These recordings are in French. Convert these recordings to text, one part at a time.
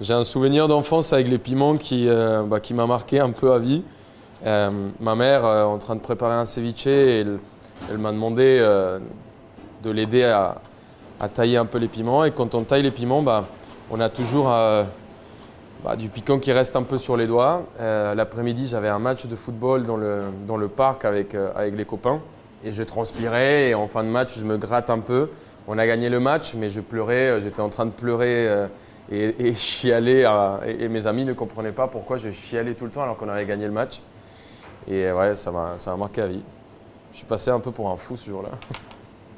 J'ai un souvenir d'enfance avec les piments qui m'a marqué un peu à vie. Ma mère, en train de préparer un ceviche, elle m'a demandé de l'aider à tailler un peu les piments. Et quand on taille les piments, on a toujours du piquant qui reste un peu sur les doigts. L'après-midi, j'avais un match de football dans le parc avec les copains. Et je transpirais et en fin de match, je me gratte un peu. On a gagné le match, mais je pleurais, j'étais en train de pleurer et chialer. Et mes amis ne comprenaient pas pourquoi je chialais tout le temps alors qu'on avait gagné le match. Et ouais, ça m'a marqué à vie. Je suis passé un peu pour un fou ce jour-là.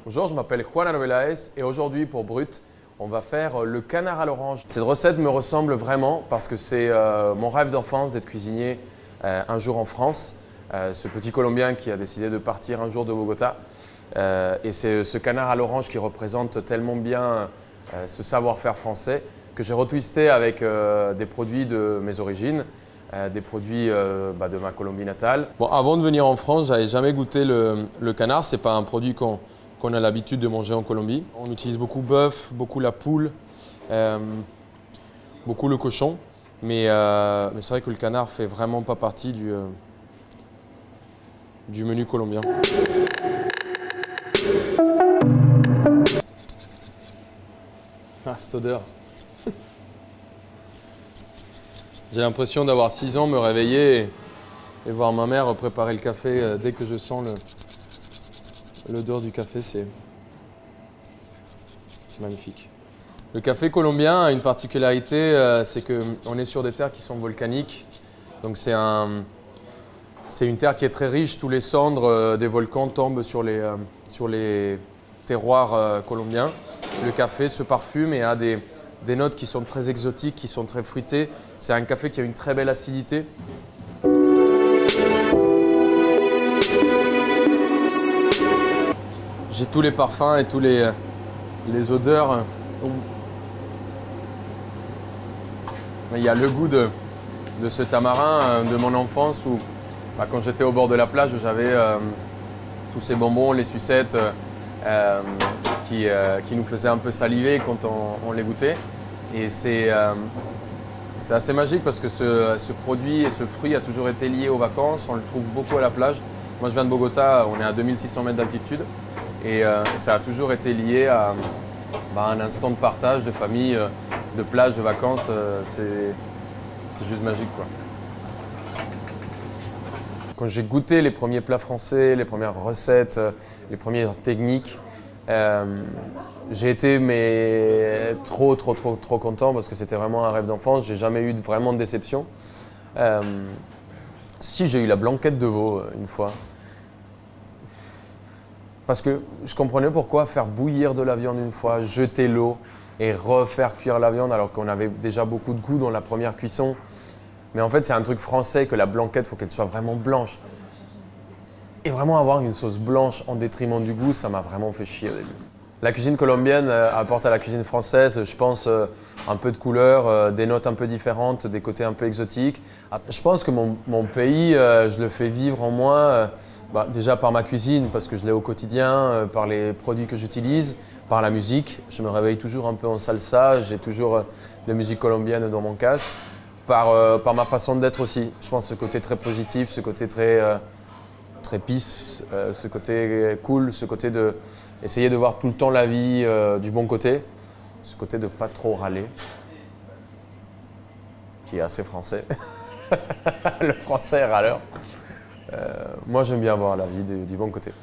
Bonjour, je m'appelle Juan Arbeláez et aujourd'hui pour Brut, on va faire le canard à l'orange. Cette recette me ressemble vraiment parce que c'est mon rêve d'enfance d'être cuisinier un jour en France. Ce petit Colombien qui a décidé de partir un jour de Bogota. Et c'est ce canard à l'orange qui représente tellement bien ce savoir-faire français que j'ai retwisté avec des produits de mes origines, des produits de ma Colombie natale. Bon, avant de venir en France, j'avais jamais goûté le canard. Ce n'est pas un produit qu'on a l'habitude de manger en Colombie. On utilise beaucoup bœuf, beaucoup la poule, beaucoup le cochon. Mais c'est vrai que le canard ne fait vraiment pas partie du menu colombien. Ah, cette odeur. J'ai l'impression d'avoir 6 ans, me réveiller et voir ma mère préparer le café. Dès que je sens l'odeur du café, c'est magnifique. Le café colombien a une particularité, c'est qu'on est sur des terres qui sont volcaniques. Donc c'est une terre qui est très riche. Tous les cendres des volcans tombent sur les terroirs colombiens. Le café se parfume et a des notes qui sont très exotiques, qui sont très fruitées. C'est un café qui a une très belle acidité. J'ai tous les parfums et tous les odeurs. Il y a le goût de ce tamarin de mon enfance où, quand j'étais au bord de la plage, j'avais tous ces bonbons, les sucettes qui nous faisaient un peu saliver quand on les goûtait. Et c'est assez magique parce que ce produit et ce fruit a toujours été lié aux vacances. On le trouve beaucoup à la plage. Moi, je viens de Bogota, on est à 2600 mètres d'altitude. Et ça a toujours été lié à un instant de partage, de famille, de plage, de vacances. C'est juste magique, quoi. Quand j'ai goûté les premiers plats français, les premières recettes, les premières techniques, j'ai été trop content parce que c'était vraiment un rêve d'enfance. J'ai jamais eu vraiment de déception. Si, j'ai eu la blanquette de veau une fois. Parce que je comprenais pourquoi faire bouillir de la viande une fois, jeter l'eau et refaire cuire la viande alors qu'on avait déjà beaucoup de goût dans la première cuisson. Mais en fait, c'est un truc français que la blanquette, il faut qu'elle soit vraiment blanche. Et vraiment avoir une sauce blanche en détriment du goût, ça m'a vraiment fait chier au début. La cuisine colombienne apporte à la cuisine française, je pense, un peu de couleur, des notes un peu différentes, des côtés un peu exotiques. Je pense que mon pays, je le fais vivre en moi, déjà par ma cuisine, parce que je l'ai au quotidien, par les produits que j'utilise, par la musique. Je me réveille toujours un peu en salsa, j'ai toujours des musiques colombiennes dans mon casque. Par ma façon d'être aussi. Je pense ce côté très positif, ce côté très peace, ce côté cool, ce côté de essayer de voir tout le temps la vie du bon côté, ce côté de pas trop râler, qui est assez français. Le français est râleur. Moi, j'aime bien voir la vie du bon côté.